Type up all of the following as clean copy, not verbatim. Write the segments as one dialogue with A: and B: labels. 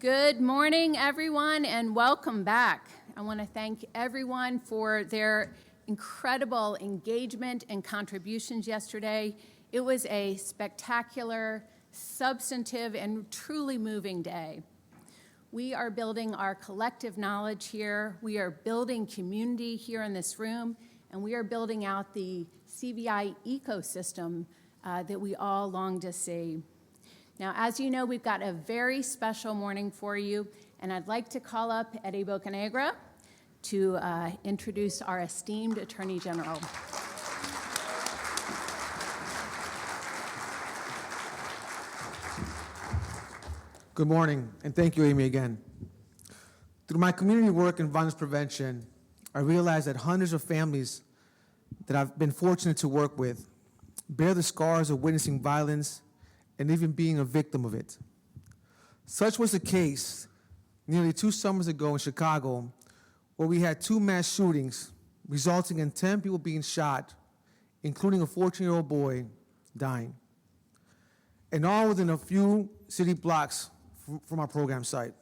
A: Good morning, everyone, and welcome back. I want to thank everyone for their incredible engagement and contributions yesterday. It was a spectacular, substantive, and truly moving day. We are building our collective knowledge here. We are building community here in this room, and we are building out the CVI ecosystem that we all long to see. Now, as you know, we've got a very special morning for you, and I'd like to call up Eddie Bocanegra to introduce our esteemed Attorney General.
B: Good morning, and thank you, Amy, again. Through my community work in violence prevention, I realized that hundreds of families that I've been fortunate to work with bear the scars of witnessing violence and even being a victim of it. Such was the case nearly 2 summers ago in Chicago, where we had 2 mass shootings resulting in 10 people being shot, including a 14-year-old boy dying, and all within a few city blocks from our program site.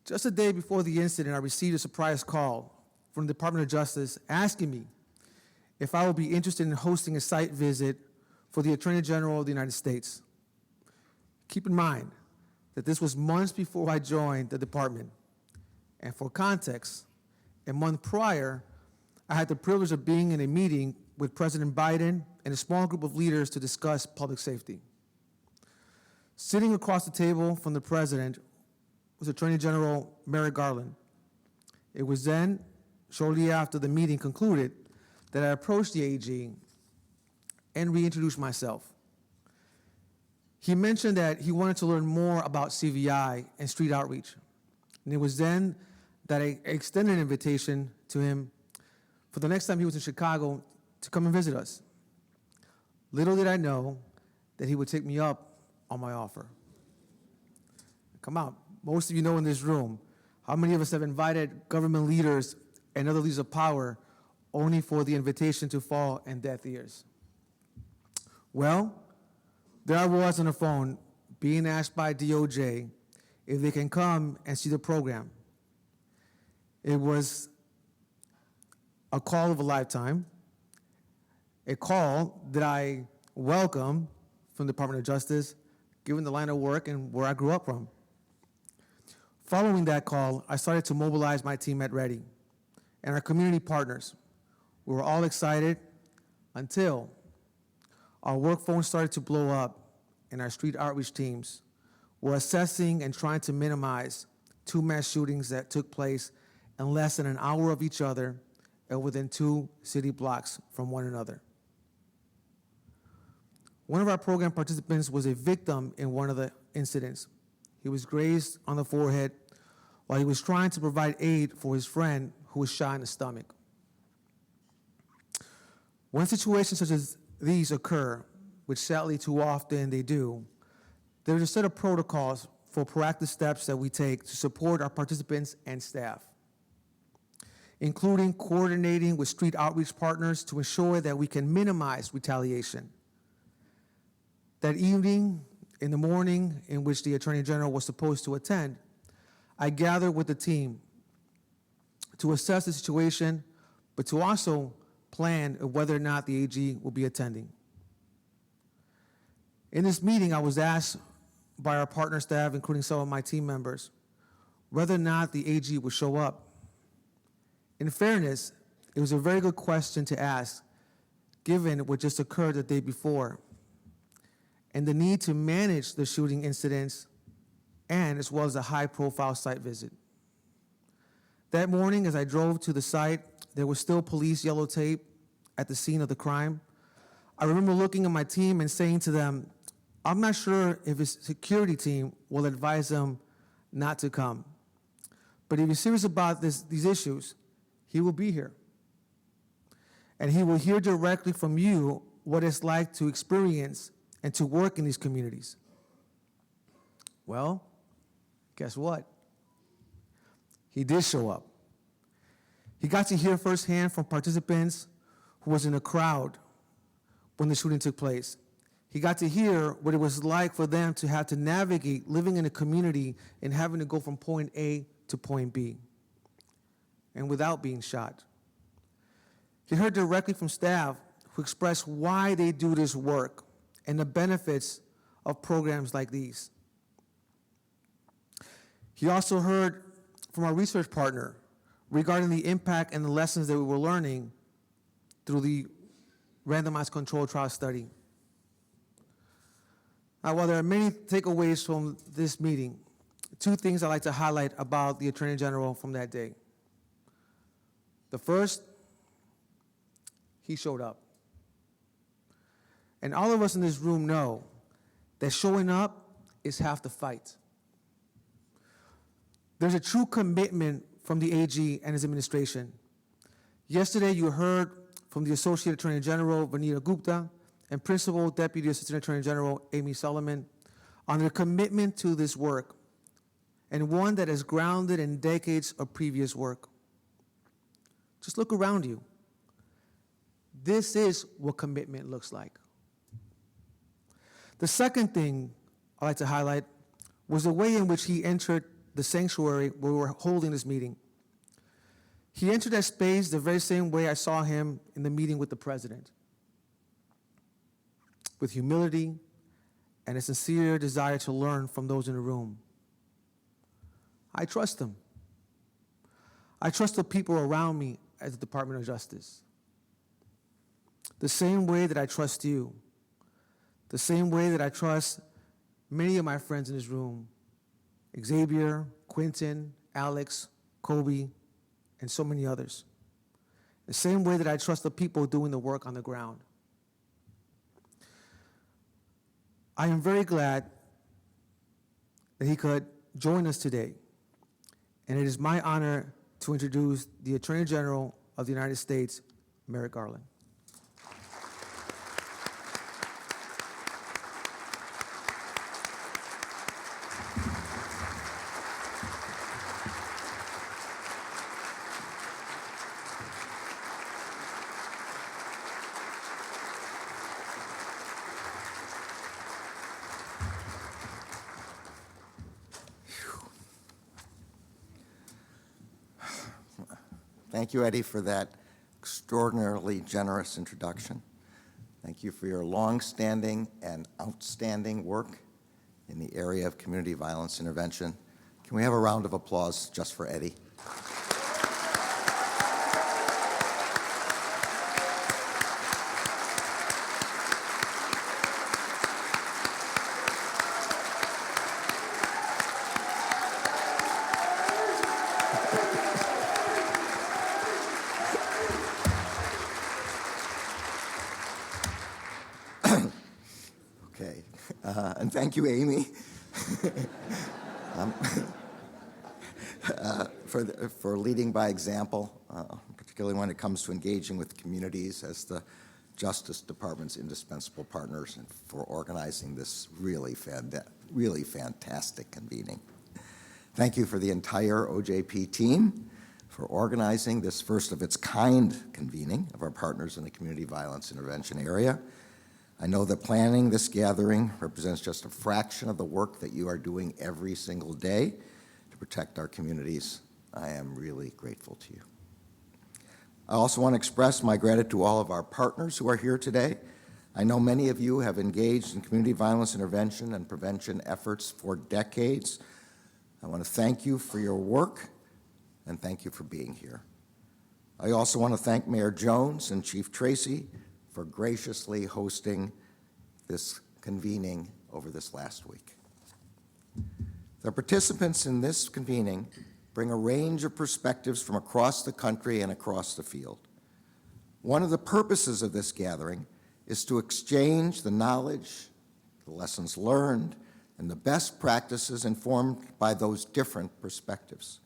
B: Just a day before the incident, I received a surprise call from the Department of Justice asking me if I would be interested in hosting a site visit for the Attorney General of the United States. Keep in mind that this was months before I joined the department. And for context, a month prior, I had the privilege of being in a meeting with President Biden and a small group of leaders to discuss public safety. Sitting across the table from the president was Attorney General Merrick Garland. It was then, shortly after the meeting concluded, that I approached the AG and reintroduced myself. He mentioned that he wanted to learn more about CVI and street outreach. And it was then that I extended an invitation to him for the next time he was in Chicago to come and visit us. Little did I know that he would take me up on my offer. Come on, most of you know in this room, how many of us have invited government leaders and other leaders of power only for the invitation to fall in deaf ears? Well, there I was on the phone being asked by DOJ if they can come and see the program. It was a call of a lifetime, a call that I welcome from the Department of Justice, given the line of work and where I grew up from. Following that call, I started to mobilize my team at Ready and our community partners. We were all excited until our work phone started to blow up and our street outreach teams were assessing and trying to minimize 2 mass shootings that took place in less than an hour of each other and within 2 city blocks from one another. One of our program participants was a victim in one of the incidents. He was grazed on the forehead while he was trying to provide aid for his friend who was shot in the stomach. When situations such as these occur, which sadly too often they do, there's a set of protocols for proactive steps that we take to support our participants and staff, including coordinating with street outreach partners to ensure that we can minimize retaliation. That evening, in the morning in which the Attorney General was supposed to attend, I gathered with the team to assess the situation, but to also plan of whether or not the AG will be attending. In this meeting, I was asked by our partner staff, including some of my team members, whether or not the AG would show up. In fairness, it was a very good question to ask, given what just occurred the day before, and the need to manage the shooting incidents, and as well as a high-profile site visit. That morning, as I drove to the site, there was still police yellow tape at the scene of the crime. I remember looking at my team and saying to them, I'm not sure if his security team will advise them not to come. But if he's serious about these issues, he will be here. And he will hear directly from you what it's like to experience and to work in these communities. Well, guess what? He did show up. He got to hear firsthand from participants who was in the crowd when the shooting took place. He got to hear what it was like for them to have to navigate living in a community and having to go from point A to point B, and without being shot. He heard directly from staff who expressed why they do this work and the benefits of programs like these. He also heard from our research partner regarding the impact and the lessons that we were learning through the randomized controlled trial study. Now, while there are many takeaways from this meeting, two things I'd like to highlight about the Attorney General from that day. The first, he showed up. And all of us in this room know that showing up is half the fight. There's a true commitment from the AG and his administration. Yesterday, you heard from the Associate Attorney General, Vanita Gupta, and Principal Deputy Assistant Attorney General, Amy Solomon, on their commitment to this work, and one that is grounded in decades of previous work. Just look around you. This is what commitment looks like. The second thing I'd like to highlight was the way in which he entered the sanctuary where we were holding this meeting. He entered that space the very same way I saw him in the meeting with the president, with humility and a sincere desire to learn from those in the room. I trust him. I trust the people around me at the Department of Justice. The same way that I trust you. The same way that I trust many of my friends in this room, Xavier, Quentin, Alex, Kobe, and so many others. The same way that I trust the people doing the work on the ground. I am very glad that he could join us today, and it is my honor to introduce the Attorney General of the United States, Merrick Garland.
C: Thank you, Eddie, for that extraordinarily generous introduction. Thank you for your long-standing and outstanding work in the area of community violence intervention. Can we have a round of applause just for Eddie? Okay, and thank you, Amy, for leading by example, particularly when it comes to engaging with communities as the Justice Department's indispensable partners, and for organizing this really fantastic convening. Thank you for the entire OJP team for organizing this first of its kind convening of our partners in the community violence intervention area. I know that planning this gathering represents just a fraction of the work that you are doing every single day to protect our communities. I am really grateful to you. I also want to express my gratitude to all of our partners who are here today. I know many of you have engaged in community violence intervention and prevention efforts for decades. I want to thank you for your work and thank you for being here. I also want to thank Mayor Jones and Chief Tracy for graciously hosting this convening over this last week. The participants in this convening bring a range of perspectives from across the country and across the field. One of the purposes of this gathering is to exchange the knowledge, the lessons learned, and the best practices informed by those different perspectives.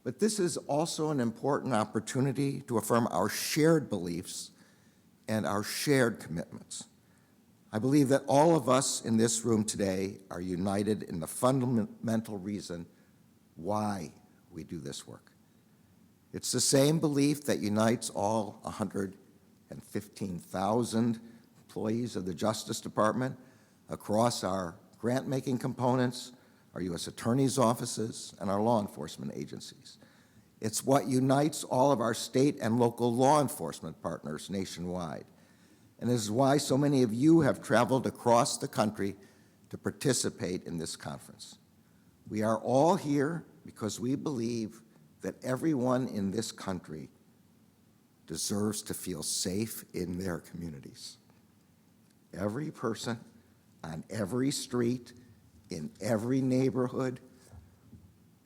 C: But this is also an important opportunity to affirm our shared beliefs and our shared commitments. I believe that all of us in this room today are united in the fundamental reason why we do this work. It's the same belief that unites all 115,000 employees of the Justice Department across our grant-making components, our U.S. Attorney's offices, and our law enforcement agencies. It's what unites all of our state and local law enforcement partners nationwide. And this is why so many of you have traveled across the country to participate in this conference. We are all here because we believe that everyone in this country deserves to feel safe in their communities. Every person on every street, in every neighborhood,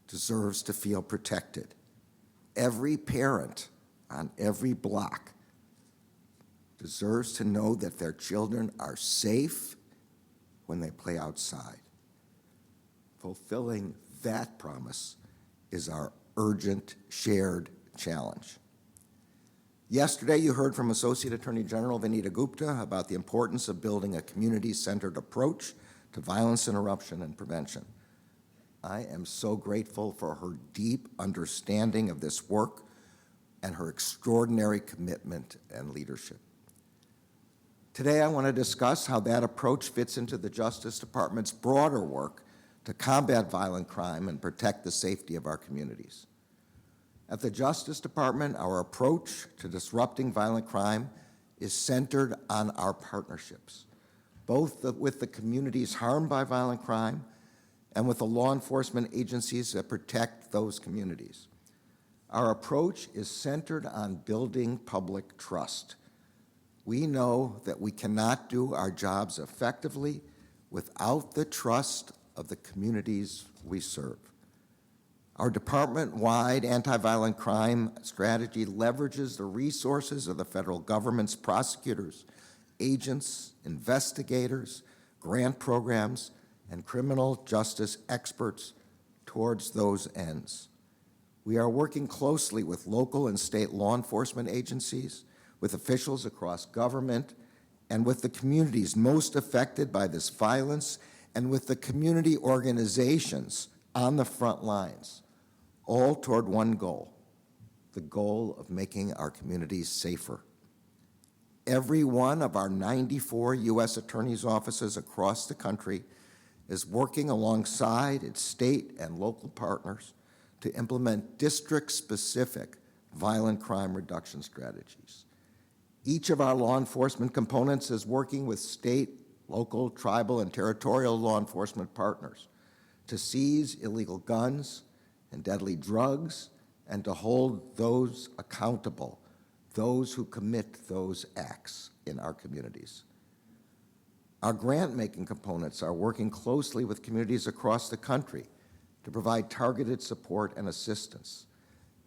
C: deserves to feel protected. Every parent on every block deserves to know that their children are safe when they play outside. Fulfilling that promise is our urgent, shared challenge. Yesterday, you heard from Associate Attorney General Vanita Gupta about the importance of building a community-centered approach to violence interruption and prevention. I am so grateful for her deep understanding of this work and her extraordinary commitment and leadership. Today, I want to discuss how that approach fits into the Justice Department's broader work to combat violent crime and protect the safety of our communities. At the Justice Department, our approach to disrupting violent crime is centered on our partnerships, both with the communities harmed by violent crime and with the law enforcement agencies that protect those communities. Our approach is centered on building public trust. We know that we cannot do our jobs effectively without the trust of the communities we serve. Our department-wide anti-violent crime strategy leverages the resources of the federal government's prosecutors, agents, investigators, grant programs, and criminal justice experts towards those ends. We are working closely with local and state law enforcement agencies, with officials across government, and with the communities most affected by this violence, and with the community organizations on the front lines, all toward one goal, the goal of making our communities safer. Every one of our 94 U.S. Attorney's offices across the country is working alongside its state and local partners to implement district-specific violent crime reduction strategies. Each of our law enforcement components is working with state, local, tribal, and territorial law enforcement partners to seize illegal guns and deadly drugs and to hold those accountable, those who commit those acts in our communities. Our grant-making components are working closely with communities across the country to provide targeted support and assistance.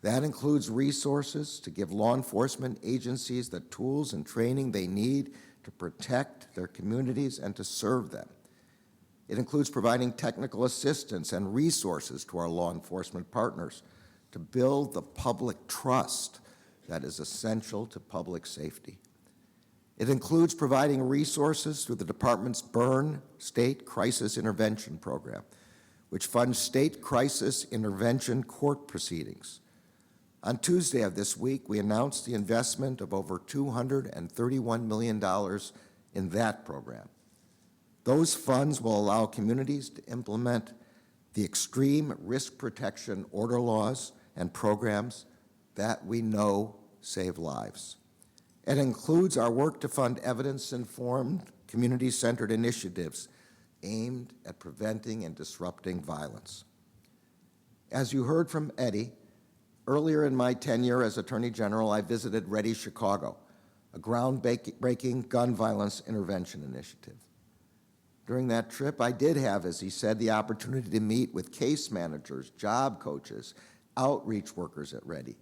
C: That includes resources to give law enforcement agencies the tools and training they need to protect their communities and to serve them. It includes providing technical assistance and resources to our law enforcement partners to build the public trust that is essential to public safety. It includes providing resources through the department's BURN State Crisis Intervention Program, which funds state crisis intervention court proceedings. On Tuesday of this week, we announced the investment of over $231 million in that program. Those funds will allow communities to implement the extreme risk protection order laws and programs that we know save lives. It includes our work to fund evidence-informed, community-centered initiatives aimed at preventing and disrupting violence. As you heard from Eddie, earlier in my tenure as Attorney General, I visited Ready Chicago, a groundbreaking gun violence intervention initiative. During that trip, I did have, as he said, the opportunity to meet with case managers, job coaches, outreach workers at Ready.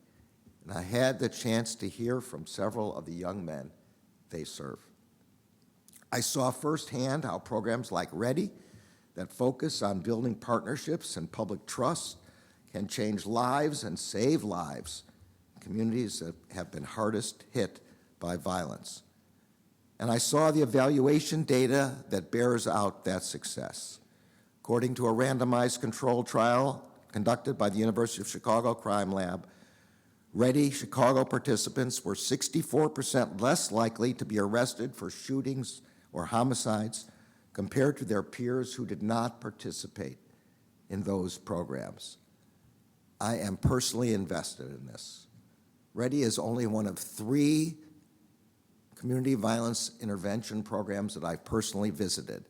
C: And I had the chance to hear from several of the young men they serve. I saw firsthand how programs like Ready that focus on building partnerships and public trust can change lives and save lives in communities that have been hardest hit by violence. And I saw the evaluation data that bears out that success. According to a randomized controlled trial conducted by the University of Chicago Crime Lab, Ready Chicago participants were 64% less likely to be arrested for shootings or homicides compared to their peers who did not participate in those programs. I am personally invested in this. Ready is only one of 3 community violence intervention programs that I've personally visited.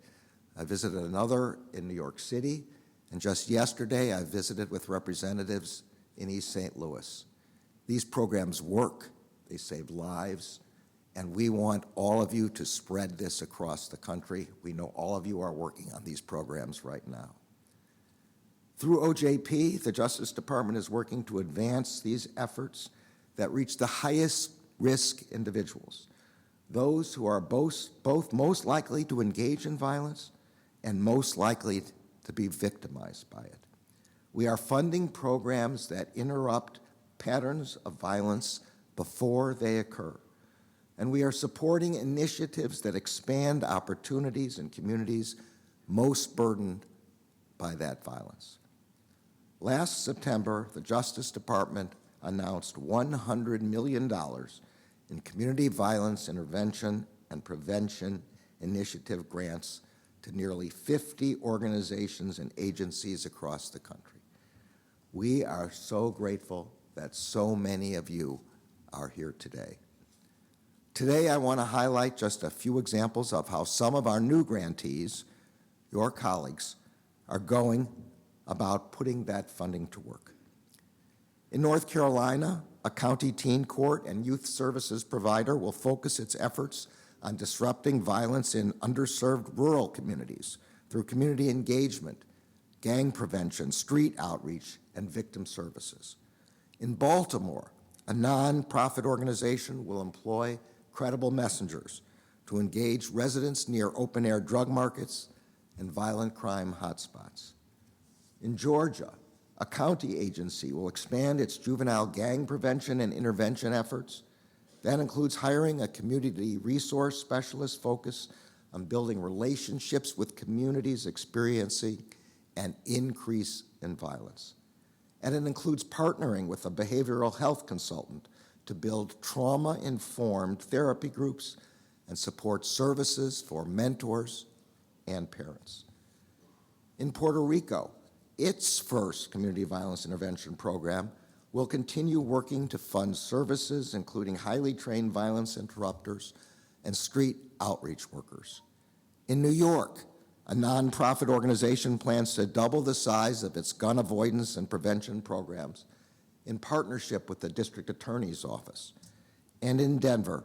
C: I visited another in New York City, and just yesterday I visited with representatives in East St. Louis. These programs work, they save lives, and we want all of you to spread this across the country. We know all of you are working on these programs right now. Through OJP, the Justice Department is working to advance these efforts that reach the highest risk individuals, those who are both most likely to engage in violence and most likely to be victimized by it. We are funding programs that interrupt patterns of violence before they occur, and we are supporting initiatives that expand opportunities in communities most burdened by that violence. Last September, the Justice Department announced $100 million in community violence intervention and prevention initiative grants to nearly 50 organizations and agencies across the country. We are so grateful that so many of you are here today. Today, I want to highlight just a few examples of how some of our new grantees, your colleagues, are going about putting that funding to work. In North Carolina, a county teen court and youth services provider will focus its efforts on disrupting violence in underserved rural communities through community engagement, gang prevention, street outreach, and victim services. In Baltimore, a nonprofit organization will employ credible messengers to engage residents near open-air drug markets and violent crime hotspots. In Georgia, a county agency will expand its juvenile gang prevention and intervention efforts. That includes hiring a community resource specialist focused on building relationships with communities experiencing an increase in violence. And it includes partnering with a behavioral health consultant to build trauma-informed therapy groups and support services for mentors and parents. In Puerto Rico, its first community violence intervention program will continue working to fund services including highly trained violence interrupters and street outreach workers. In New York, a nonprofit organization plans to double the size of its gun avoidance and prevention programs in partnership with the district attorney's office. And in Denver,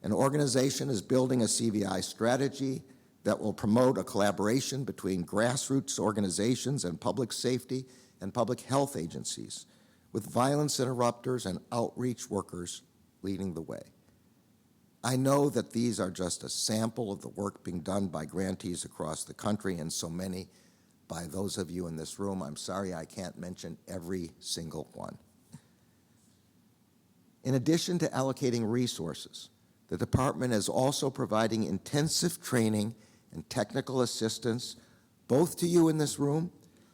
C: an organization is building a CVI strategy that will promote a collaboration between grassroots organizations and public safety and public health agencies, with violence interrupters and outreach workers leading the way. I know that these are just a sample of the work being done by grantees across the country, and so many by those of you in this room. I'm sorry I can't mention every single one. In addition to allocating resources, the department is also providing intensive training and technical assistance both to you in this room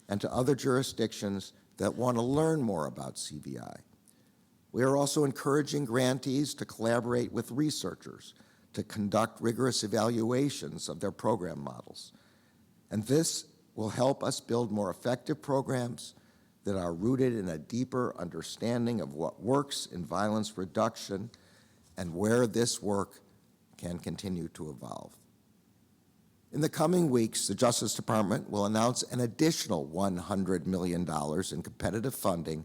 C: and to other jurisdictions that want to learn more about CVI. We are also encouraging grantees to collaborate with researchers to conduct rigorous evaluations of their program models. And this will help us build more effective programs that are rooted in a deeper understanding of what works in violence reduction and where this work can continue to evolve. In the coming weeks, the Justice Department will announce an additional $100 million in competitive funding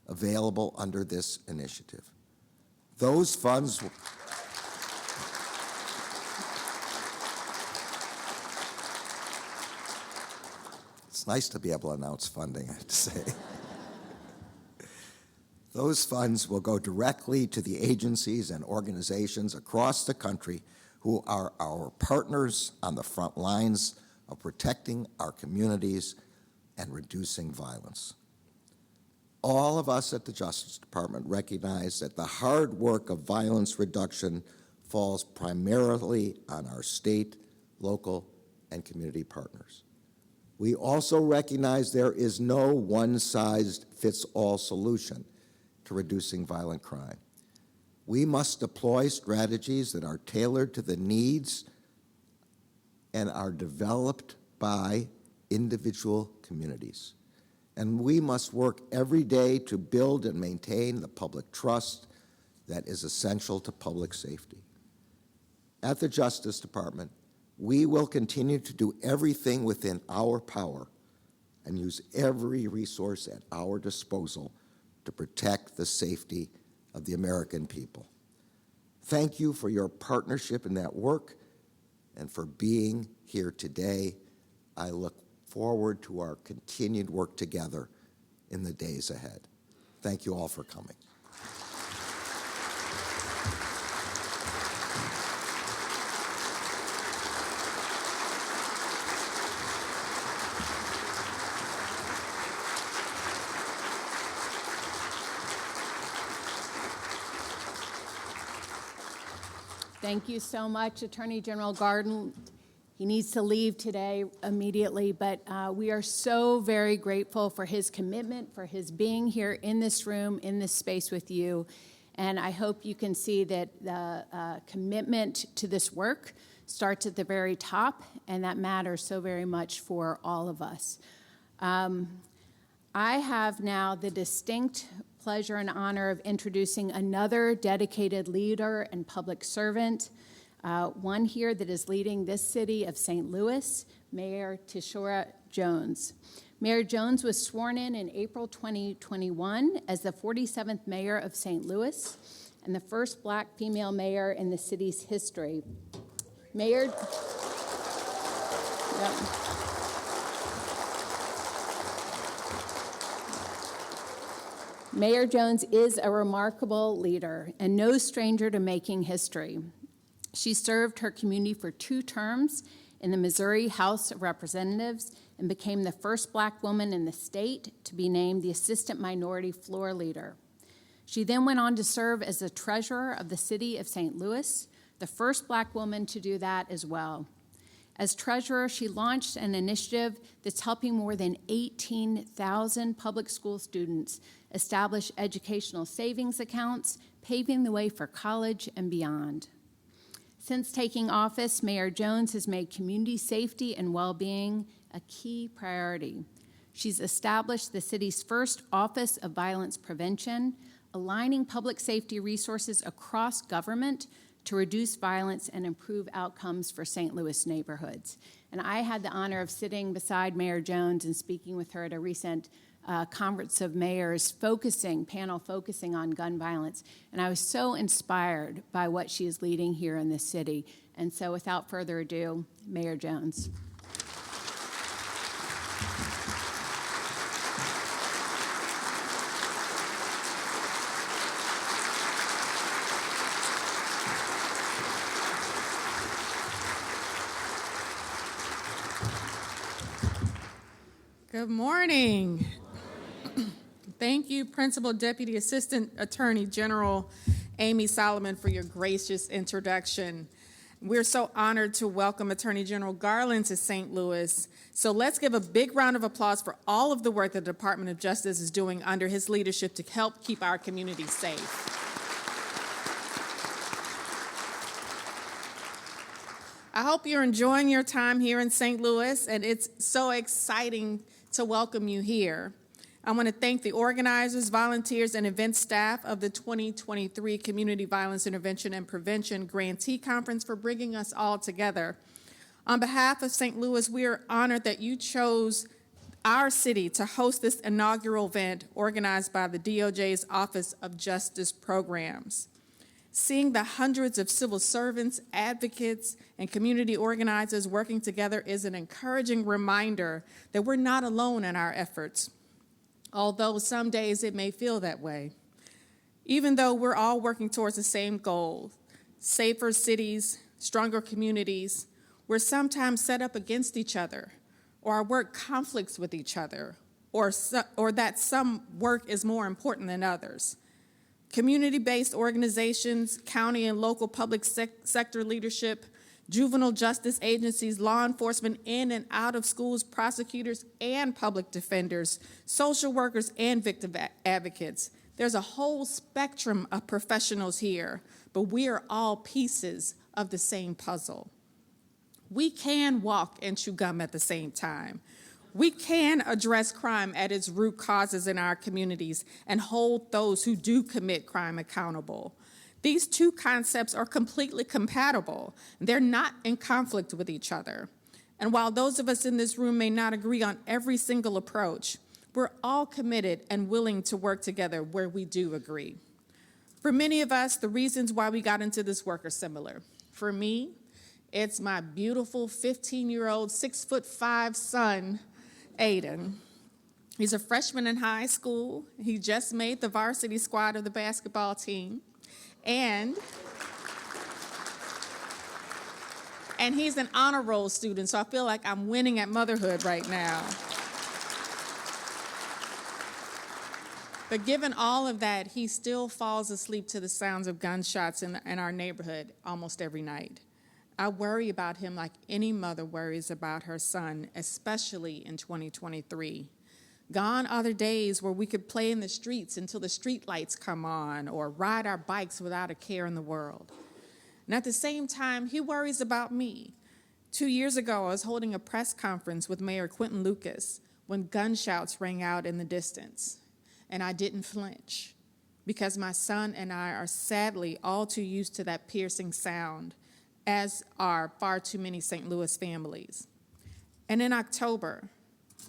C: available under this initiative. Those funds will It's nice to be able to announce funding, I have to say. Those funds will go directly to the agencies and organizations across the country who are our partners on the front lines of protecting our communities and reducing violence. All of us at the Justice Department recognize that the hard work of violence reduction falls primarily on our state, local, and community partners. We also recognize there is no one-size-fits-all solution, to reducing violent crime. We must deploy strategies that are tailored to the needs and are developed by individual communities. And we must work every day to build and maintain the public trust that is essential to public safety. At the Justice Department, we will continue to do everything within our power and use every resource at our disposal to protect the safety of the American people. Thank you for your partnership in that work and for being here today. I look forward to our continued work together in the days ahead. Thank you all for coming.
A: Thank you so much, Attorney General Garland. He needs to leave today immediately, but we are so very grateful for his commitment, for his being here in this room, in this space with you. And I hope you can see that the commitment to this work starts at the very top, and that matters so very much for all of us. I have now the distinct pleasure and honor of introducing another dedicated leader and public servant, one here that is leading this city of St. Louis, Mayor Tishaura Jones. Mayor Jones was sworn in April 2021 as the 47th mayor of St. Louis and the first Black female mayor in the city's history. Mayor Jones is a remarkable leader and no stranger to making history. She served her community for 2 terms in the Missouri House of Representatives and became the first Black woman in the state to be named the Assistant Minority Floor Leader. She then went on to serve as the treasurer of the city of St. Louis, the first Black woman to do that as well. As treasurer, she launched an initiative that's helping more than 18,000 public school students establish educational savings accounts, paving the way for college and beyond. Since taking office, Mayor Jones has made community safety and well-being a key priority. She's established the city's first Office of Violence Prevention, aligning public safety resources across government to reduce violence and improve outcomes for St. Louis neighborhoods. And I had the honor of sitting beside Mayor Jones and speaking with her at a recent conference of mayors panel focusing on gun violence. And I was so inspired by what she is leading here in this city. And so without further ado, Mayor Jones.
D: Good morning. Thank you, Principal Deputy Assistant Attorney General Amy Solomon, for your gracious introduction. We're so honored to welcome Attorney General Garland to St. Louis. So let's give a big round of applause for all of the work the Department of Justice is doing under his leadership to help keep our community safe. I hope you're enjoying your time here in St. Louis, and it's so exciting to welcome you here. I want to thank the organizers, volunteers, and event staff of the 2023 Community Violence Intervention and Prevention Grantee Conference for bringing us all together. On behalf of St. Louis, we are honored that you chose our city to host this inaugural event organized by the DOJ's Office of Justice Programs. Seeing the hundreds of civil servants, advocates, and community organizers working together is an encouraging reminder that we're not alone in our efforts, although some days it may feel that way. Even though we're all working towards the same goal, safer cities, stronger communities, we're sometimes set up against each other, or our work conflicts with each other, or that some work is more important than others. Community-based organizations, county and local public sector leadership, juvenile justice agencies, law enforcement in and out of schools, prosecutors and public defenders, social workers and victim advocates. There's a whole spectrum of professionals here, but we are all pieces of the same puzzle. We can walk and chew gum at the same time. We can address crime at its root causes in our communities and hold those who do commit crime accountable. These two concepts are completely compatible. They're not in conflict with each other. And while those of us in this room may not agree on every single approach, we're all committed and willing to work together where we do agree. For many of us, the reasons why we got into this work are similar. For me, it's my beautiful 15-year-old, 6'5" son, Aiden. He's a freshman in high school. He just made the varsity squad of the basketball team. And he's an honor roll student, so I feel like I'm winning at motherhood right now. But given all of that, he still falls asleep to the sounds of gunshots in our neighborhood almost every night. I worry about him like any mother worries about her son, especially in 2023. Gone are the days where we could play in the streets until the street lights come on or ride our bikes without a care in the world. And at the same time, he worries about me. 2 years ago, I was holding a press conference with Mayor Quinton Lucas when gunshots rang out in the distance. And I didn't flinch because my son and I are sadly all too used to that piercing sound, as are far too many St. Louis families. And in October,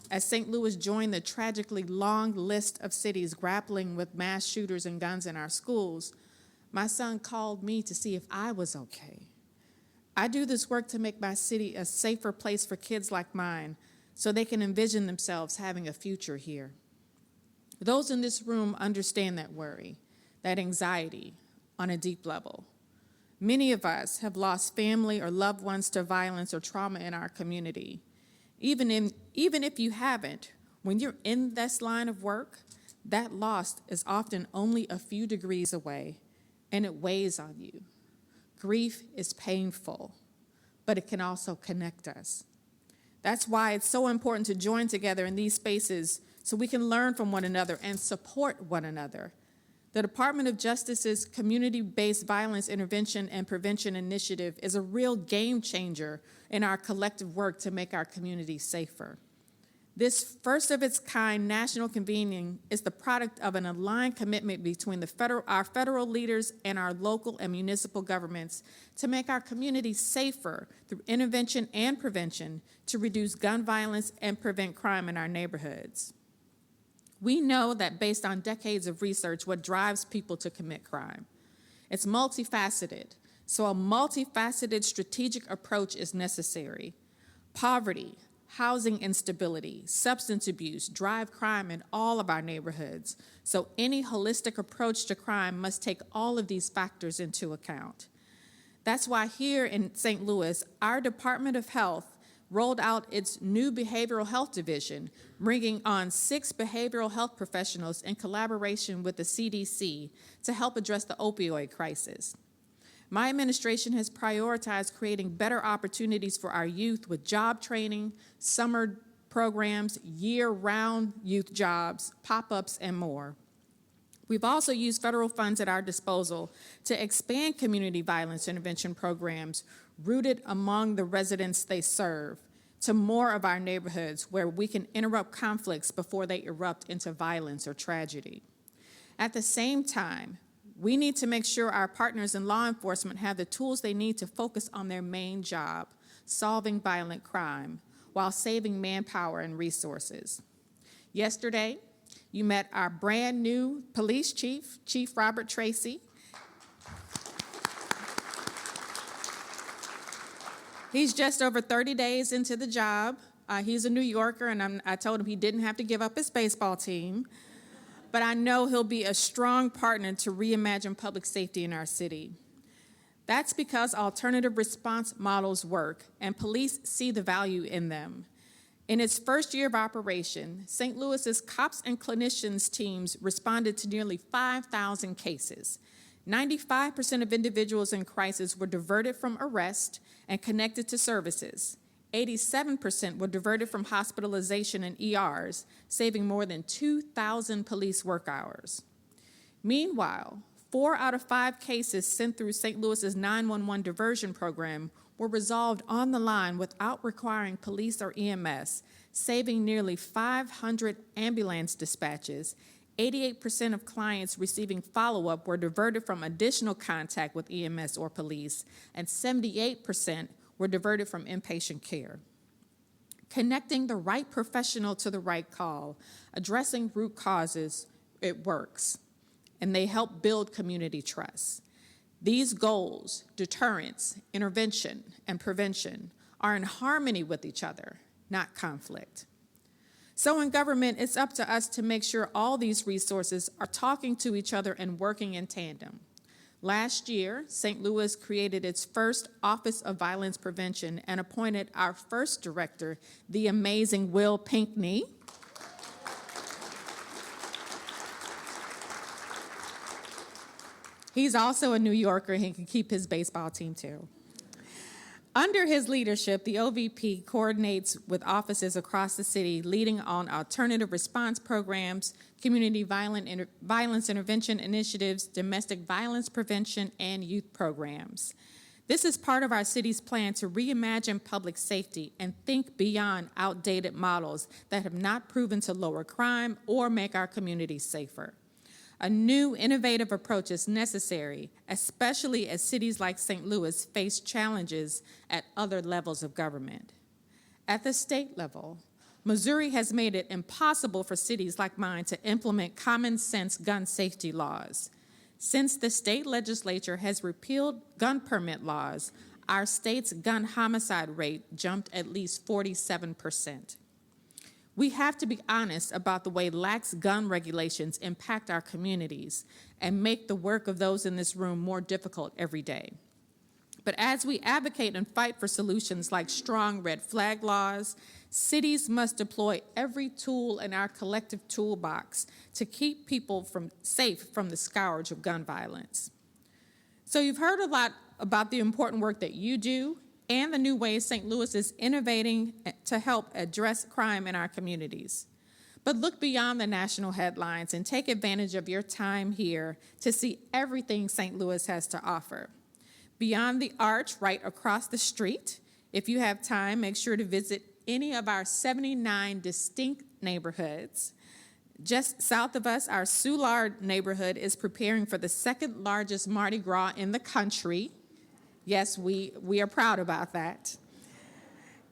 D: as St. Louis joined the tragically long list of cities grappling with mass shooters and guns in our schools, my son called me to see if I was okay. I do this work to make my city a safer place for kids like mine so they can envision themselves having a future here. Those in this room understand that worry, that anxiety on a deep level. Many of us have lost family or loved ones to violence or trauma in our community. Even if you haven't, when you're in this line of work, that loss is often only a few degrees away, and it weighs on you. Grief is painful, but it can also connect us. That's why it's so important to join together in these spaces so we can learn from one another and support one another. The Department of Justice's Community-Based Violence Intervention and Prevention Initiative is a real game changer in our collective work to make our communities safer. This first-of-its-kind national convening is the product of an aligned commitment between our federal leaders and our local and municipal governments to make our communities safer through intervention and prevention to reduce gun violence and prevent crime in our neighborhoods. We know that based on decades of research, what drives people to commit crime. It's multifaceted, so a multifaceted strategic approach is necessary. Poverty, housing instability, substance abuse drive crime in all of our neighborhoods, so any holistic approach to crime must take all of these factors into account. That's why here in St. Louis, our Department of Health rolled out its new behavioral health division, bringing on 6 behavioral health professionals in collaboration with the CDC to help address the opioid crisis. My administration has prioritized creating better opportunities for our youth with job training, summer programs, year-round youth jobs, pop-ups, and more. We've also used federal funds at our disposal to expand community violence intervention programs rooted among the residents they serve to more of our neighborhoods where we can interrupt conflicts before they erupt into violence or tragedy. At the same time, we need to make sure our partners in law enforcement have the tools they need to focus on their main job, solving violent crime, while saving manpower and resources. Yesterday, you met our brand new police chief, Chief Robert Tracy. He's just over 30 days into the job. He's a New Yorker, and I told him he didn't have to give up his baseball team. But I know he'll be a strong partner to reimagine public safety in our city. That's because alternative response models work, and police see the value in them. In its first year of operation, St. Louis's cops and clinicians teams responded to nearly 5,000 cases. 95% of individuals in crisis were diverted from arrest and connected to services. 87% were diverted from hospitalization and ERs, saving more than 2,000 police work hours. Meanwhile, 4 out of 5 cases sent through St. Louis's 911 diversion program were resolved on the line without requiring police or EMS, saving nearly 500 ambulance dispatches. 88% of clients receiving follow-up were diverted from additional contact with EMS or police, and 78% were diverted from inpatient care. Connecting the right professional to the right call, addressing root causes, it works, and they help build community trust. These goals, deterrence, intervention, and prevention, are in harmony with each other, not conflict. So in government, it's up to us to make sure all these resources are talking to each other and working in tandem. Last year, St. Louis created its first Office of Violence Prevention and appointed our first director, the amazing Will Pinkney. He's also a New Yorker. He can keep his baseball team too. Under his leadership, the OVP coordinates with offices across the city leading on alternative response programs, community violence intervention initiatives, domestic violence prevention, and youth programs. This is part of our city's plan to reimagine public safety and think beyond outdated models that have not proven to lower crime or make our communities safer. A new, innovative approach is necessary, especially as cities like St. Louis face challenges at other levels of government. At the state level, Missouri has made it impossible for cities like mine to implement common sense gun safety laws. Since the state legislature has repealed gun permit laws, our state's gun homicide rate jumped at least 47%. We have to be honest about the way lax gun regulations impact our communities and make the work of those in this room more difficult every day. But as we advocate and fight for solutions like strong red flag laws, cities must deploy every tool in our collective toolbox to keep people safe from the scourge of gun violence. So you've heard a lot about the important work that you do and the new ways St. Louis is innovating to help address crime in our communities. But look beyond the national headlines and take advantage of your time here to see everything St. Louis has to offer. Beyond the arch right across the street, if you have time, make sure to visit any of our 79 distinct neighborhoods. Just south of us, our Soulard neighborhood is preparing for the second largest Mardi Gras in the country. Yes, we are proud about that.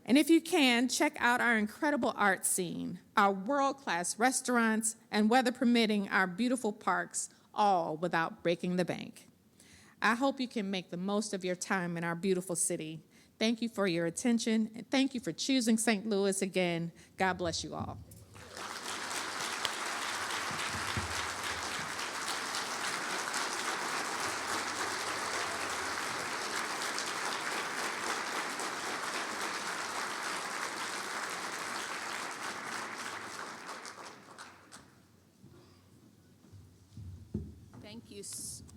D: And if you can, check out our incredible art scene, our world-class restaurants, and weather permitting, our beautiful parks, all without breaking the bank. I hope you can make the most of your time in our beautiful city. Thank you for your attention, and thank you for choosing St. Louis again. God bless you all.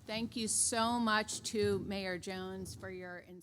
A: Thank you so much to Mayor Jones for your